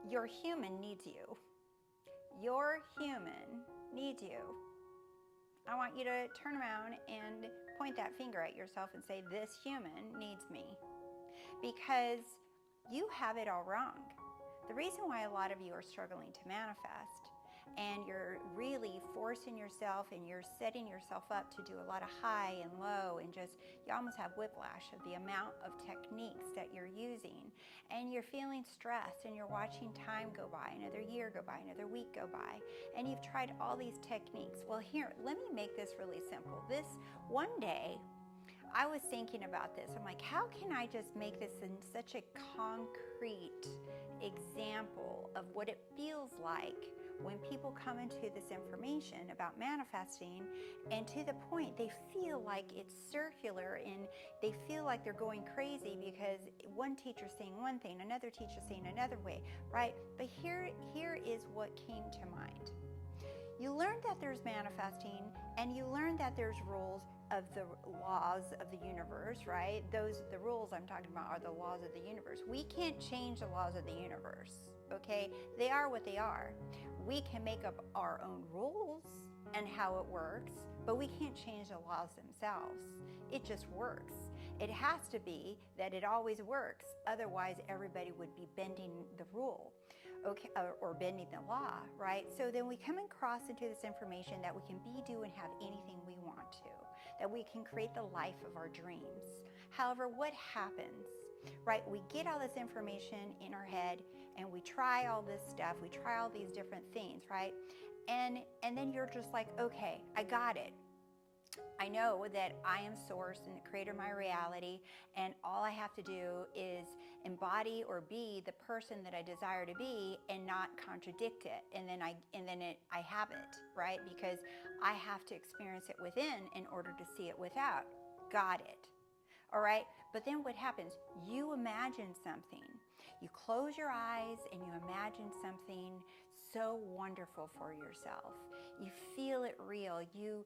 Your human needs you. Your human needs you. I want you to turn around and point that finger at yourself and say, this human needs me. Because you have it all wrong. The reason why a lot of you are struggling to manifest and you're really forcing yourself and you're setting yourself up to do a lot of high and low and just, you almost have whiplash of the amount of techniques that you're using, and you're feeling stressed and you're watching time go by, another year go by, another week go by, and you've tried all these techniques. Well, here, let me make this really simple. This one day, I was thinking about this. I'm like, how can I just make this in such a concrete example of what it feels like when people come into this information about manifesting, and to the point they feel like it's circular and they feel like they're going crazy because one teacher's saying one thing, another teacher's saying another way, right? But here is what came to mind. You learned that there's manifesting, and you learned that there's rules of the laws of the universe, right? The rules I'm talking about are the laws of the universe. We can't change the laws of the universe, okay? They are what they are. We can make up our own rules and how it works, but we can't change the laws themselves. It just works. It has to be that it always works. Otherwise, everybody would be bending the rule, okay, or bending the law, right? So then we come across into this information that we can be, do, and have anything we want to, that we can create the life of our dreams. However, what happens, right? We get all this information in our head and we try all this stuff, we try all these different things, right? And then you're just like, okay, I got it. I know that I am source and the creator of my reality, and all I have to do is embody or be the person that I desire to be and not contradict it. And then I have it, right? Because I have to experience it within in order to see it without. Got it. All right, but then what happens? You imagine something. You close your eyes and you imagine something so wonderful for yourself. You feel it real. You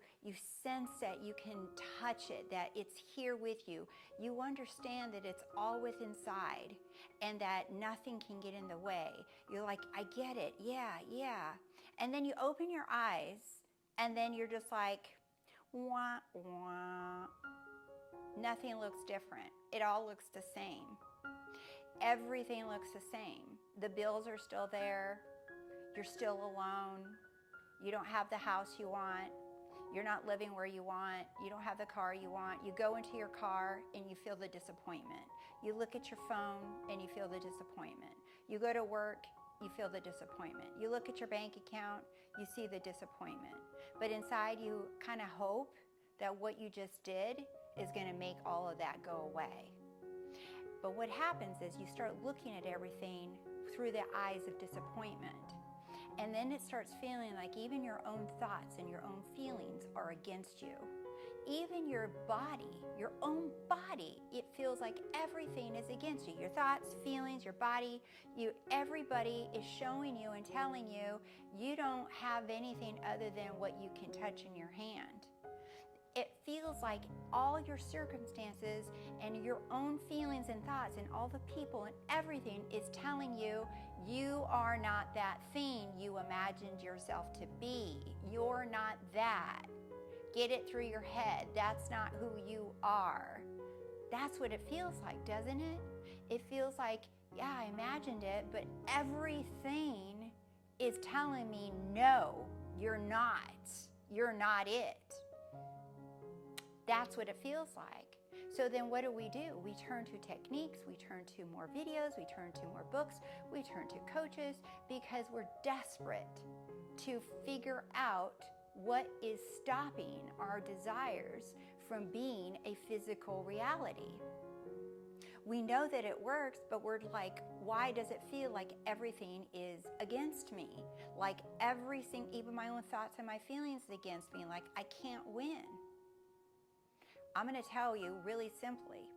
sense that you can touch it, that it's here with you. You understand that it's all within inside and that nothing can get in the way. You're like, I get it. Yeah. And then you open your eyes and then you're just like, wah, wah. Nothing looks different. It all looks the same. Everything looks the same. The bills are still there. You're still alone. You don't have the house you want. You're not living where you want. You don't have the car you want. You go into your car and you feel the disappointment. You look at your phone and you feel the disappointment. You go to work, you feel the disappointment. You look at your bank account, you see the disappointment. But inside you kind of hope that what you just did is going to make all of that go away. But what happens is you start looking at everything through the eyes of disappointment. And then it starts feeling like even your own thoughts and your own feelings are against you. Even your body, your own body, it feels like everything is against you. Your thoughts, feelings, your body, everybody is showing you and telling you you don't have anything other than what you can touch in your hand. It feels like all your circumstances and your own feelings and thoughts and all the people and everything is telling you you are not that thing you imagined yourself to be. You're not that. Get it through your head. That's not who you are. That's what it feels like, doesn't it? It feels like, yeah, I imagined it, but everything is telling me, no, you're not. You're not it. That's what it feels like. So then what do? We turn to techniques, we turn to more videos, we turn to more books, we turn to coaches, because we're desperate to figure out what is stopping our desires from being a physical reality. We know that it works, but we're like, why does it feel like everything is against me? Like everything, even my own thoughts and my feelings is against me, like I can't win. I'm going to tell you really simply,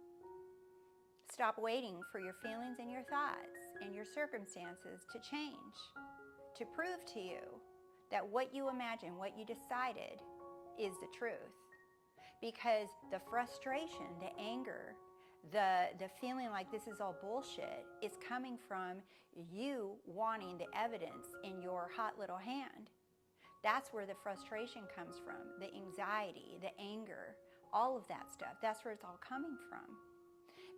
stop waiting for your feelings and your thoughts and your circumstances to change, to prove to you that what you imagine, what you decided is the truth. Because the frustration, the anger, the feeling like this is all bullshit is coming from you wanting the evidence in your hot little hand. That's where the frustration comes from, the anxiety, the anger, all of that stuff. That's where it's all coming from.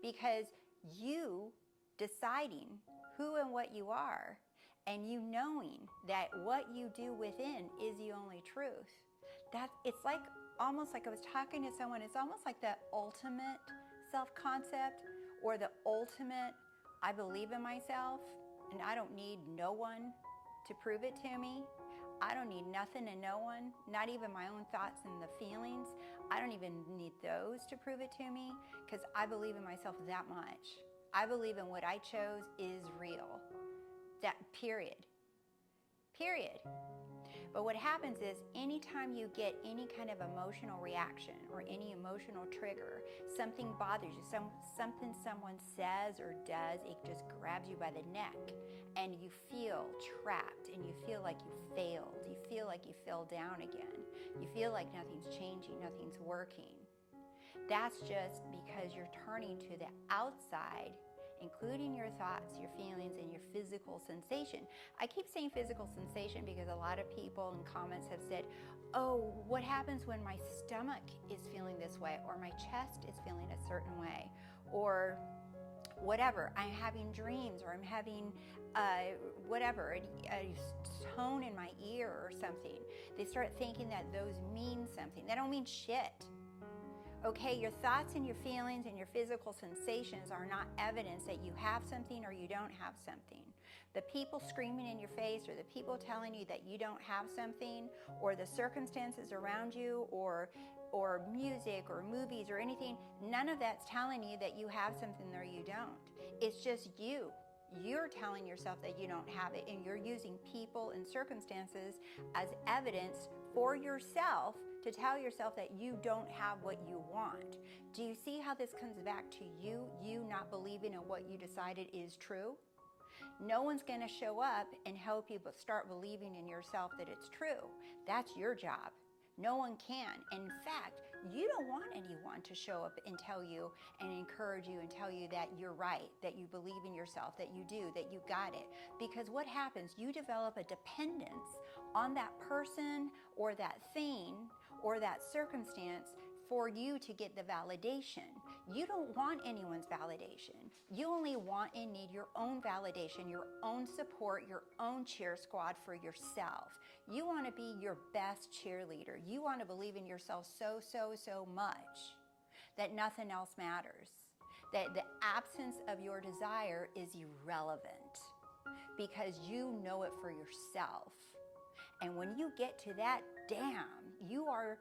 Because you deciding who and what you are, and you knowing that what you do within is the only truth. It's like, almost like I was talking to someone, it's almost like the ultimate self-concept, or the ultimate, I believe in myself, and I don't need no one to prove it to me. I don't need nothing and no one, not even my own thoughts and the feelings. I don't even need those to prove it to me, because I believe in myself that much. I believe in what I chose is real. That period. Period. But what happens is anytime you get any kind of emotional reaction or any emotional trigger, something bothers you, something someone says or does, it just grabs you by the neck and you feel trapped and you feel like you failed. You feel like you fell down again. You feel like nothing's changing, nothing's working. That's just because you're turning to the outside, including your thoughts, your feelings, and your physical sensation. I keep saying physical sensation because a lot of people in comments have said, oh, what happens when my stomach is feeling this way, or my chest is feeling a certain way, or whatever, I'm having dreams, or I'm having whatever, a tone in my ear or something. They start thinking that those mean something. They don't mean shit. Okay, your thoughts and your feelings and your physical sensations are not evidence that you have something or you don't have something. The people screaming in your face, or the people telling you that you don't have something, or the circumstances around you, or music or movies or anything, none of that's telling you that you have something or you don't. It's just you. You're telling yourself that you don't have it, and you're using people and circumstances as evidence for yourself to tell yourself that you don't have what you want. Do you see how this comes back to you not believing in what you decided is true? No one's going to show up and help you but start believing in yourself that it's true. That's your job. No one can. In fact, you don't want anyone to show up and tell you and encourage you and tell you that you're right, that you believe in yourself, that you do, that you got it. Because what happens, you develop a dependence on that person or that thing or that circumstance for you to get the validation. You don't want anyone's validation. You only want and need your own validation, your own support, your own cheer squad for yourself. You want to be your best cheerleader. You want to believe in yourself so much that nothing else matters. That the absence of your desire is irrelevant because you know it for yourself. And when you get to that, damn, you are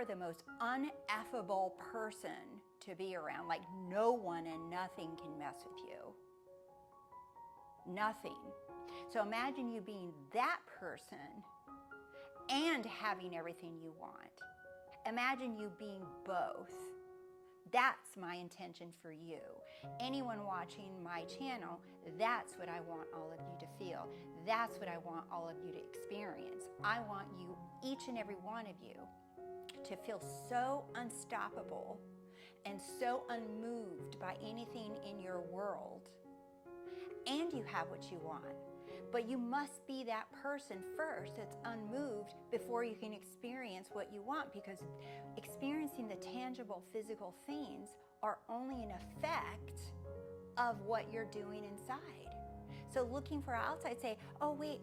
the most uneffable person to be around. Like no one and nothing can mess with you. Nothing. So imagine you being that person and having everything you want. Imagine you being both. That's my intention for you. Anyone watching my channel, that's what I want all of you to feel. That's what I want all of you to experience. I want you, each and every one of you, to feel so unstoppable and so unmoved by anything in your world. And you have what you want. But you must be that person first that's unmoved before you can experience what you want, because experiencing the tangible physical things are only an effect of what you're doing inside. So looking for outside, say, oh wait,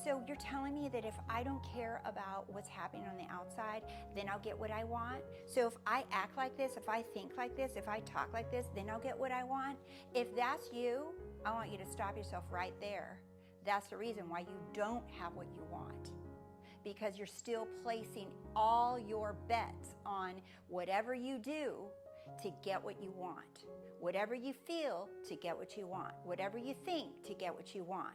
so you're telling me that if I don't care about what's happening on the outside, then I'll get what I want? So if I act like this, if I think like this, if I talk like this, then I'll get what I want? If that's you, I want you to stop yourself right there. That's the reason why you don't have what you want, because you're still placing all your bets on whatever you do to get what you want, whatever you feel to get what you want, whatever you think to get what you want.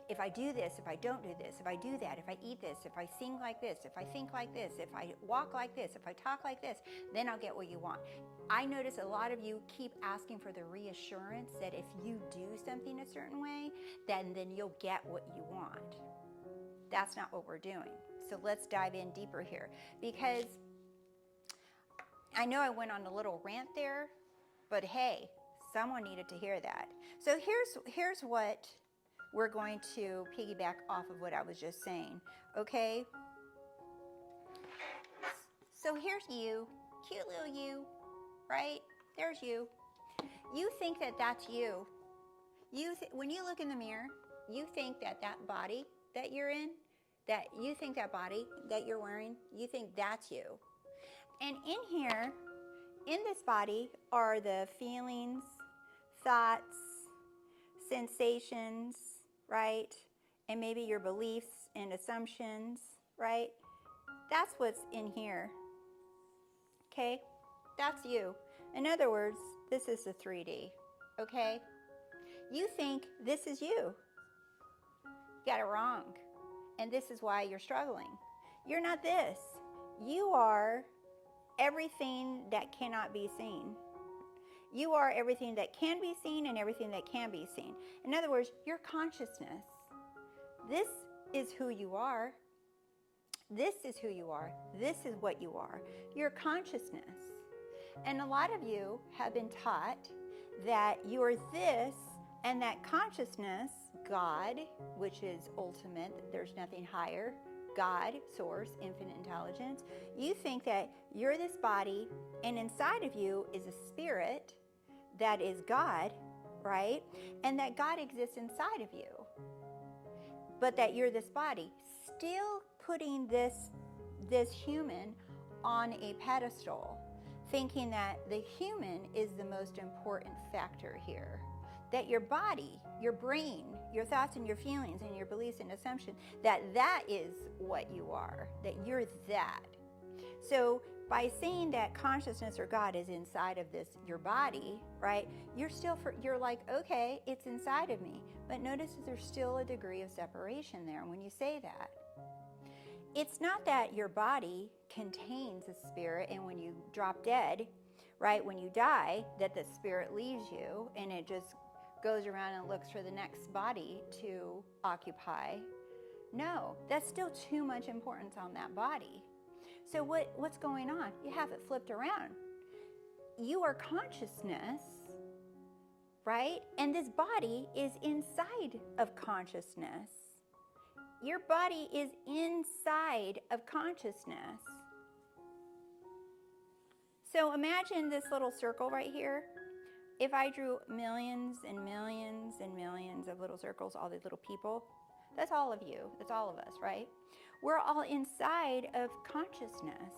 If I do this, if I don't do this, if I do that, if I eat this, if I sing like this, if I think like this, if I walk like this, if I talk like this, then I'll get what you want. I notice a lot of you keep asking for the reassurance that if you do something a certain way, then you'll get what you want. That's not what we're doing. So let's dive in deeper here, because I know I went on a little rant there, But hey, someone needed to hear that. So here's what we're going to piggyback off of what I was just saying, okay? So here's you, cute little you, right? There's you. You think that that's you. When you look in the mirror, you think that that body that you're in, that you think that body that you're wearing, you think that's you. And in here, in this body, are the feelings, thoughts, sensations, right? And maybe your beliefs and assumptions, right? That's what's in here, okay? That's you. In other words, this is the 3D, okay? You think this is you. You got it wrong. And this is why you're struggling. You're not this. You are everything that cannot be seen. You are everything that can be seen and everything that can be seen. In other words, your consciousness. This is who you are. This is who you are. This is what you are. Your consciousness. And a lot of you have been taught that you're this and that consciousness, God, which is ultimate, there's nothing higher, God, source, infinite intelligence. You think that you're this body and inside of you is a spirit that is God, right? And that God exists inside of you. But that you're this body, still putting this human on a pedestal, thinking that the human is the most important factor here. That your body, your brain, your thoughts and your feelings and your beliefs and assumptions, that is what you are, that you're that. So by saying that consciousness or God is inside of this, your body, right, you're like, okay, it's inside of me. But notice that there's still a degree of separation there when you say that. It's not that your body contains a spirit and when you drop dead, right, when you die, that the spirit leaves you and it just goes around and looks for the next body to occupy. No, that's still too much importance on that body. So what's going on? You have it flipped around. You are consciousness, right? And this body is inside of consciousness. Your body is inside of consciousness. So imagine this little circle right here. If I drew millions and millions and millions of little circles, all these little people, that's all of you. That's all of us, right? We're all inside of consciousness.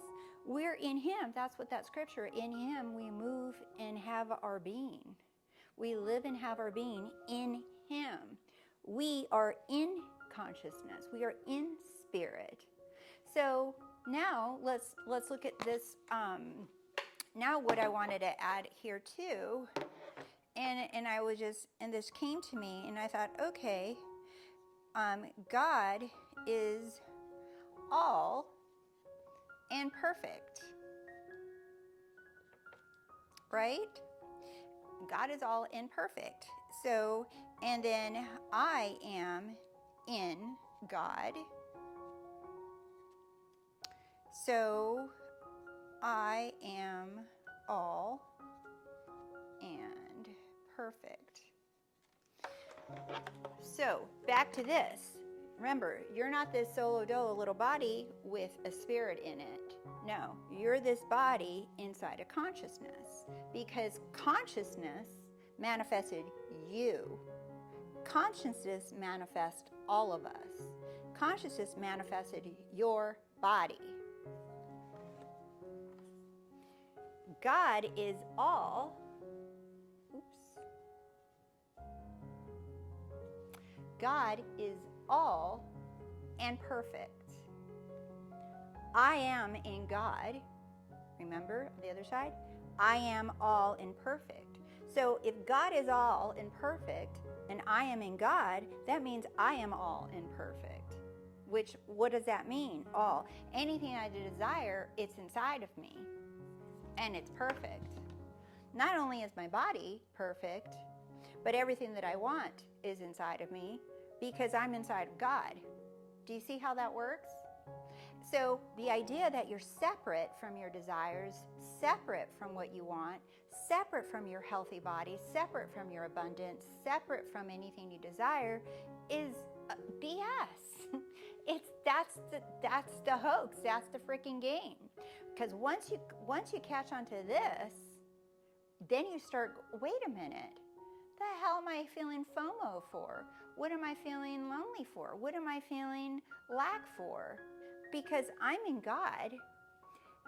We're in Him. That's what that scripture, in Him we move and have our being. We live and have our being in Him. We are in consciousness. We are in spirit. So now let's look at this. Now what I wanted to add here too, and I was just, and this came to me, and I thought, okay, God is all and perfect, right? God is all and perfect. So, and then I am in God. So I am all and perfect. So back to this. Remember, you're not this solo dolo little body with a spirit in it. No, you're this body inside of consciousness because consciousness manifested you. Consciousness manifests all of us. Consciousness manifested your body. God is all. God is all and perfect. I am in God. Remember the other side? I am all and perfect. So if God is all and perfect and I am in God, that means I am all and perfect. Which, what does that mean? All. Anything I desire, it's inside of me. And it's perfect. Not only is my body perfect, but everything that I want is inside of me because I'm inside of God. Do you see how that works? So the idea that you're separate from your desires, separate from what you want, separate from your healthy body, separate from your abundance, separate from anything you desire, is BS. That's the hoax. That's the freaking game. Because once you catch on to this, then you start, wait a minute, the hell am I feeling FOMO for? What am I feeling lonely for? What am I feeling lack for? Because I'm in God,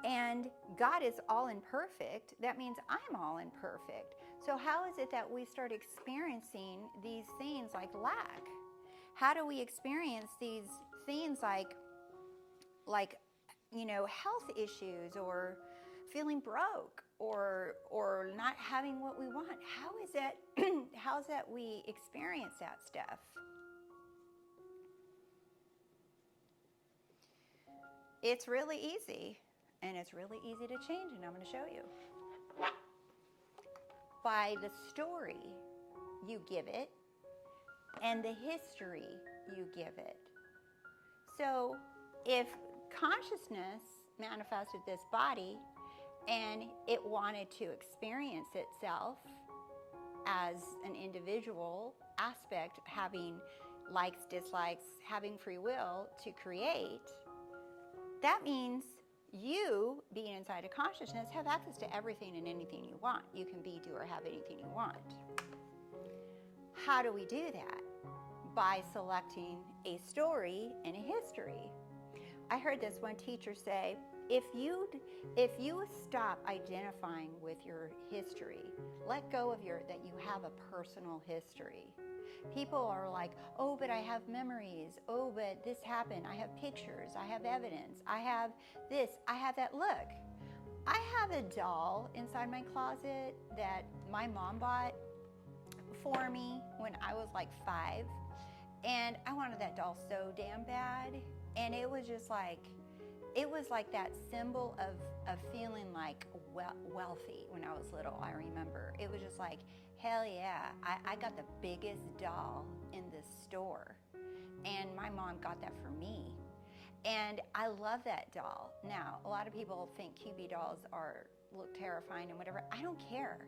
and God is all imperfect. That means I'm all imperfect. So how is it that we start experiencing these things like lack? How do we experience these things like health issues, or feeling broke, or not having what we want? How is that how's that we experience that stuff? It's really easy, and it's really easy to change, and I'm going to show you. By the story you give it and the history you give it. So if consciousness manifested this body and it wanted to experience itself as an individual aspect, having likes, dislikes, having free will to create, that means you, being inside of consciousness, have access to everything and anything you want. You can be, do, or have anything you want. How do we do that? By selecting a story and a history. I heard this one teacher say, if you stop identifying with your history, let go of that you have a personal history. People are like, oh, but I have memories. Oh, but this happened. I have pictures. I have evidence. I have this. I have that. Look, I have a doll inside my closet that my mom bought for me when I was like 5. And I wanted that doll so damn bad. And it was just like, it was like that symbol of feeling like wealthy when I was little. I remember it was just like, hell yeah, I got the biggest doll in the store, and my mom got that for me, and I love that doll. Now, a lot of people think QB dolls look terrifying and whatever. I don't care.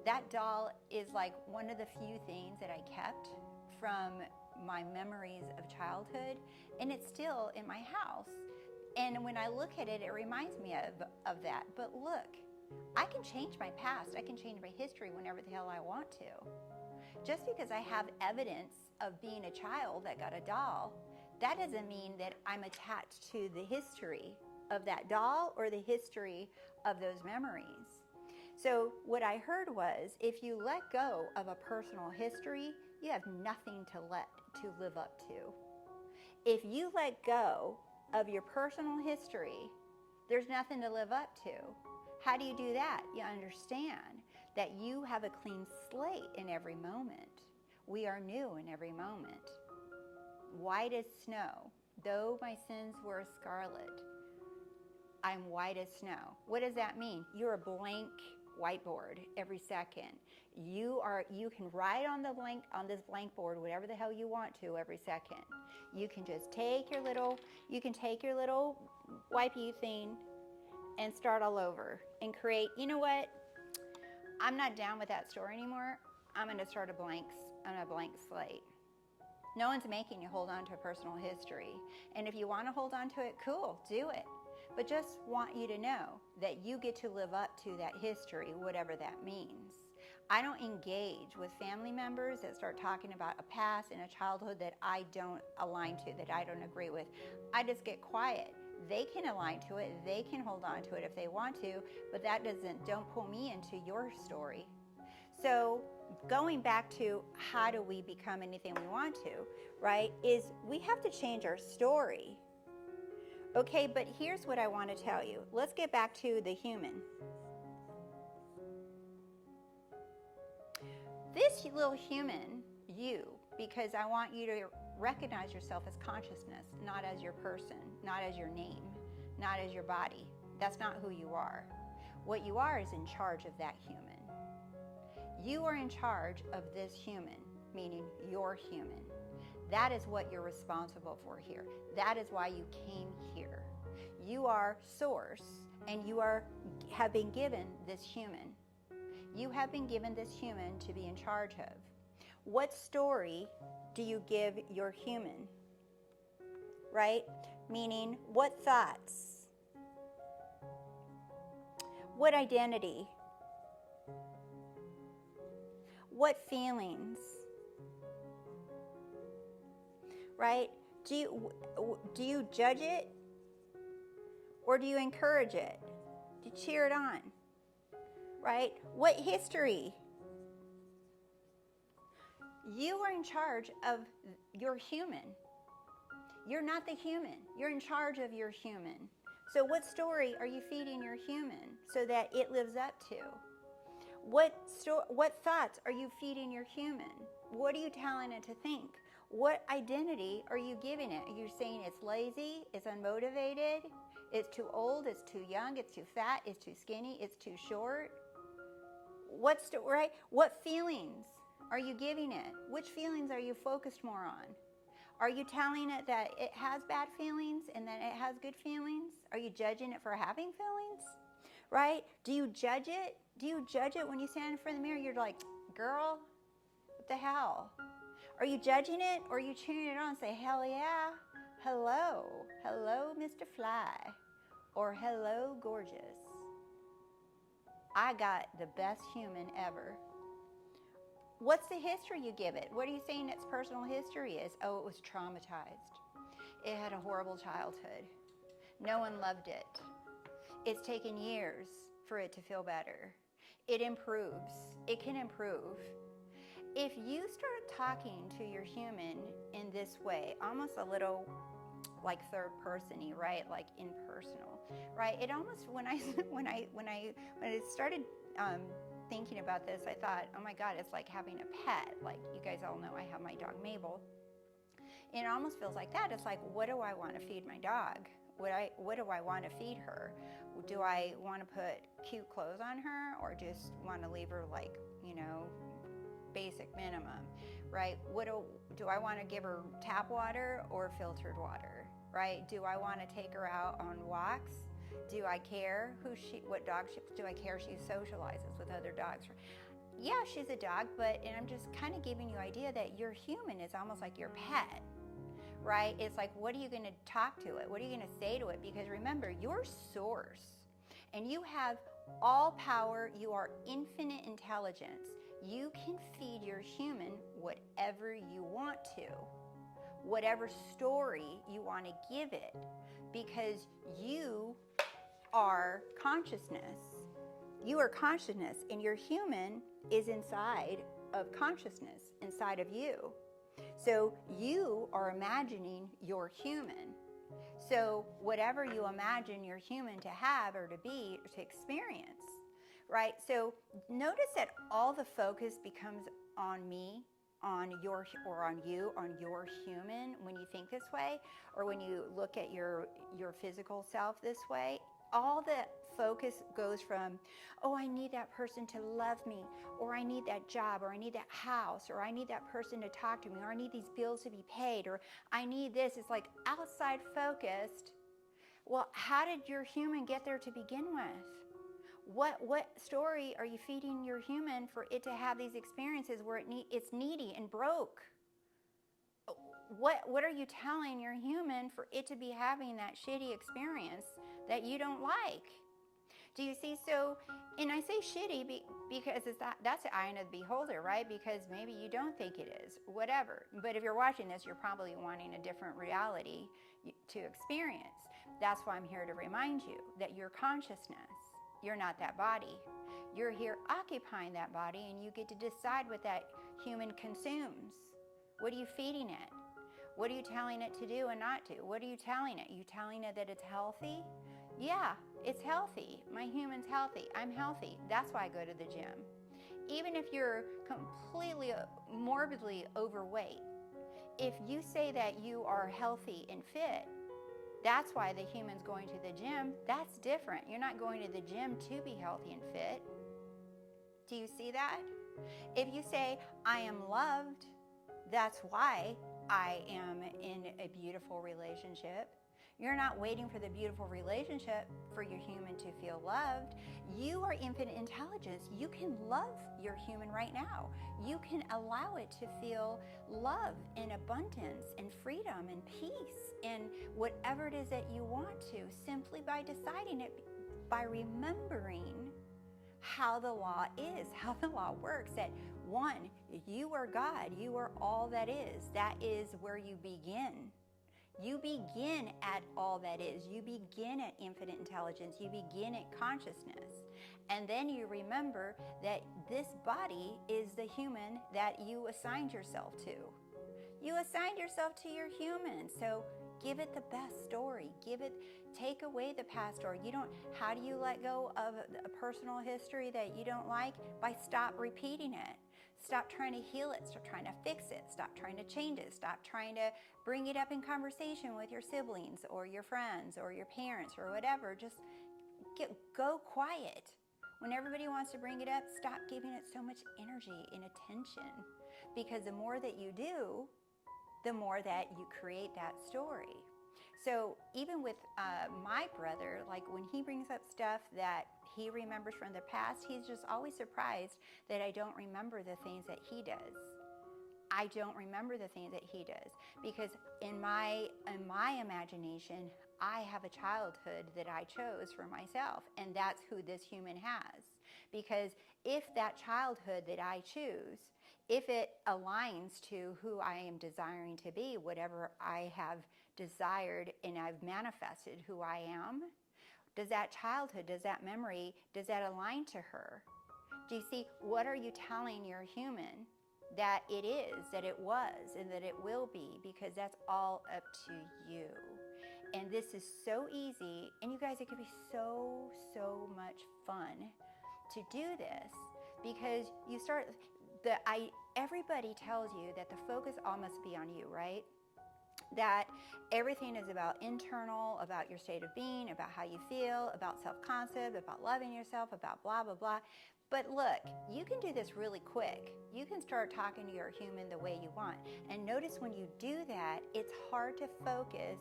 That doll is like one of the few things that I kept from my memories of childhood, and it's still in my house. And when I look at it, it reminds me of that. But look, I can change my past. I can change my history whenever the hell I want to. Just because I have evidence of being a child that got a doll, that doesn't mean that I'm attached to the history of that doll or the history of those memories. So what I heard was, if you let go of a personal history, you have nothing to live up to. If you let go of your personal history, there's nothing to live up to. How do you do that? You understand that you have a clean slate in every moment. We are new in every moment. White as snow. Though my sins were scarlet, I'm white as snow. What does that mean? You're a blank whiteboard every second. You can write on this blank board whatever the hell you want to every second. You can just take your little wipey thing and start all over and create. You know what? I'm not down with that story anymore. I'm going to start on a blank slate. No one's making you hold on to a personal history. And if you want to hold on to it, cool, do it. But just want you to know that you get to live up to that history, whatever that means. I don't engage with family members that start talking about a past and a childhood that I don't align to, that I don't agree with. I just get quiet. They can align to it. They can hold on to it if they want to, but don't pull me into your story. So going back to how do we become anything we want to, right, is we have to change our story. Okay, but here's what I want to tell you. Let's get back to the human. This little human, you, because I want you to recognize yourself as consciousness, not as your person, not as your name, not as your body. That's not who you are. What you are is in charge of that human. You are in charge of this human, meaning you're human. That is what you're responsible for here. That is why you came here. You are source, and you have been given this human. You have been given this human to be in charge of. What story do you give your human? Right? Meaning, what thoughts? What identity? What feelings? Right? Do you judge it? Or do you encourage it? Do you cheer it on? Right? What history? You are in charge of your human. You're not the human. You're in charge of your human. So what story are you feeding your human so that it lives up to? What thoughts are you feeding your human? What are you telling it to think? What identity are you giving it? Are you saying it's lazy, it's unmotivated, it's too old, it's too young, it's too fat, it's too skinny, it's too short? Right? What feelings are you giving it? Which feelings are you focused more on? Are you telling it that it has bad feelings and that it has good feelings? Are you judging it for having feelings? Right? Do you judge it? Do you judge it when you stand in front of the mirror? You're like, girl, what the hell? Are you judging it or are you cheering it on and say, hell yeah, hello, Mr. Fly, or hello, gorgeous. I got the best human ever. What's the history you give it? What are you saying its personal history is? Oh, it was traumatized. It had a horrible childhood. No one loved it. It's taken years for it to feel better. It improves. It can improve. If you start talking to your human in this way, almost a little like third person-y, right? Like impersonal, right? It almost, when I started thinking about this, I thought, oh my God, it's like having a pet. Like you guys all know I have my dog Mabel. And it almost feels like that. It's like, what do I want to feed my dog? What do I want to feed her? Do I want to put cute clothes on her or just want to leave her like, basic minimum, right? Do I want to give her tap water or filtered water, right? Do I want to take her out on walks? Do I care what dog do I care she socializes with other dogs? Yeah, she's a dog, and I'm just kind of giving you an idea that your human is almost like your pet, right? It's like, what are you going to talk to it? What are you going to say to it? Because remember, you're source and you have all power. You are infinite intelligence. You can feed your human whatever you want to, whatever story you want to give it, because you are consciousness. You are consciousness, and your human is inside of consciousness, inside of you. So you are imagining your human. So whatever you imagine your human to have or to be or to experience, right? So notice that all the focus becomes on me, on your, or on you, on your human when you think this way, or when you look at your physical self this way. All the focus goes from, oh, I need that person to love me, or I need that job, or I need that house, or I need that person to talk to me, or I need these bills to be paid, or I need this. It's like outside focused. Well, how did your human get there to begin with? What story are you feeding your human for it to have these experiences where it's needy and broke? What are you telling your human for it to be having that shitty experience that you don't like? Do you see? So, and I say shitty because that's the eye of the beholder, right? Because maybe you don't think it is, whatever. But if you're watching this, you're probably wanting a different reality to experience. That's why I'm here to remind you that your consciousness, you're not that body. You're here occupying that body, and you get to decide what that human consumes. What are you feeding it? What are you telling it to do and not do? What are you telling it? You telling it that it's healthy? Yeah, it's healthy. My human's healthy. I'm healthy. That's why I go to the gym. Even if you're completely morbidly overweight, if you say that you are healthy and fit, that's why the human's going to the gym. That's different. You're not going to the gym to be healthy and fit. Do you see that? If you say, I am loved, that's why I am in a beautiful relationship. You're not waiting for the beautiful relationship for your human to feel loved. You are infinite intelligence. You can love your human right now. You can allow it to feel love and abundance and freedom and peace and whatever it is that you want to, simply by deciding it, by remembering how the law is, how the law works. That one, you are God. You are all that is. That is where you begin. You begin at all that is. You begin at infinite intelligence. You begin at consciousness. And then you remember that this body is the human that you assigned yourself to. You assigned yourself to your human. So give it the best story. Take away the past story. How do you let go of a personal history that you don't like? By stop repeating it. Stop trying to heal it. Stop trying to fix it. Stop trying to change it. Stop trying to bring it up in conversation with your siblings or your friends or your parents or whatever. Just go quiet. When everybody wants to bring it up, stop giving it so much energy and attention. Because the more that you do, the more that you create that story. So even with my brother, like when he brings up stuff that he remembers from the past, he's just always surprised that I don't remember the things that he does. I don't remember the things that he does because in my imagination, I have a childhood that I chose for myself, and that's who this human has. Because if that childhood that I choose, if it aligns to who I am desiring to be, whatever I have desired and I've manifested who I am, does that childhood, does that memory, does that align to her? Do you see, what are you telling your human that it is, that it was, and that it will be? Because that's all up to you. And this is so easy, and you guys, it could be so much fun to do this because you start, everybody tells you that the focus all must be on you, right? That everything is about internal, about your state of being, about how you feel, about self-concept, about loving yourself, about blah, blah, blah. But look, you can do this really quick. You can start talking to your human the way you want. And notice when you do that, it's hard to focus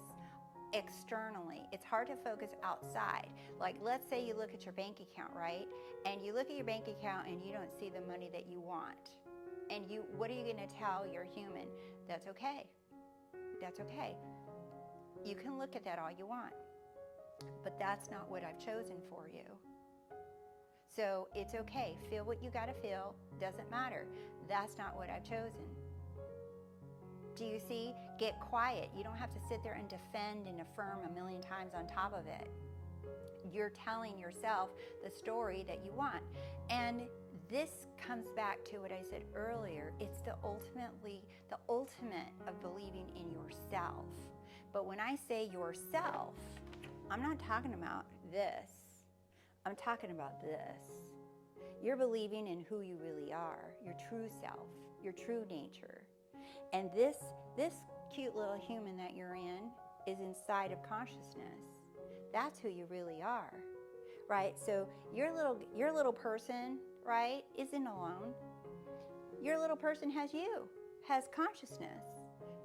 externally. It's hard to focus outside. Like, let's say you look at your bank account, right? And you look at your bank account and you don't see the money that you want. And what are you going to tell your human? That's okay. That's okay. You can look at that all you want, but that's not what I've chosen for you. So it's okay. Feel what you got to feel. Doesn't matter. That's not what I've chosen. Do you see? Get quiet. You don't have to sit there and defend and affirm a million times on top of it. You're telling yourself the story that you want. And this comes back to what I said earlier. It's the ultimate of believing in yourself. But when I say yourself, I'm not talking about this. I'm talking about this. You're believing in who you really are, your true self, your true nature. And this cute little human that you're in is inside of consciousness. That's who you really are, right? So your little person, right, isn't alone. Your little person has you, has consciousness.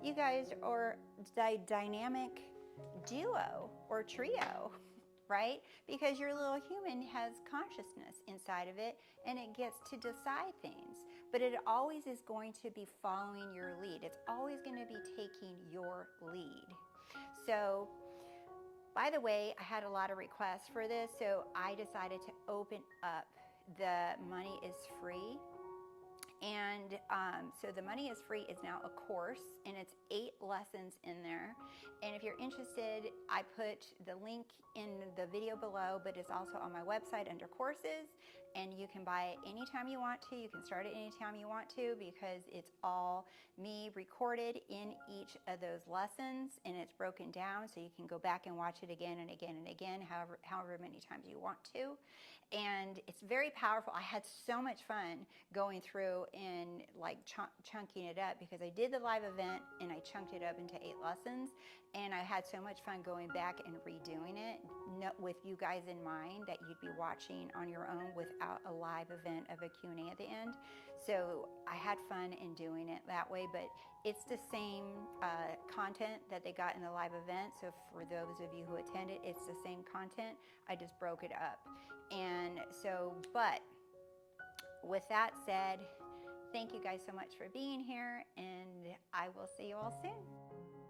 You guys are a dynamic duo or trio, right? Because your little human has consciousness inside of it and it gets to decide things. But it always is going to be following your lead. It's always going to be taking your lead. So, by the way, I had a lot of requests for this, so I decided to open up the Money is Free. And so the Money is Free is now a course, and it's 8 lessons in there. And if you're interested, I put the link in the video below, but it's also on my website under courses. And you can buy it anytime you want to. You can start it anytime you want to because it's all me recorded in each of those lessons, and it's broken down so you can go back and watch it again and again and again, however many times you want to. And it's very powerful. I had so much fun going through and like chunking it up because I did the live event and I chunked it up into 8 lessons, and I had so much fun going back and redoing it with you guys in mind that you'd be watching on your own without a live event of a Q&A at the end. So I had fun in doing it that way, but it's the same content that they got in the live event. So for those of you who attended, it's the same content. I just broke it up. And so, but with that said, thank you guys so much for being here, and I will see you all soon.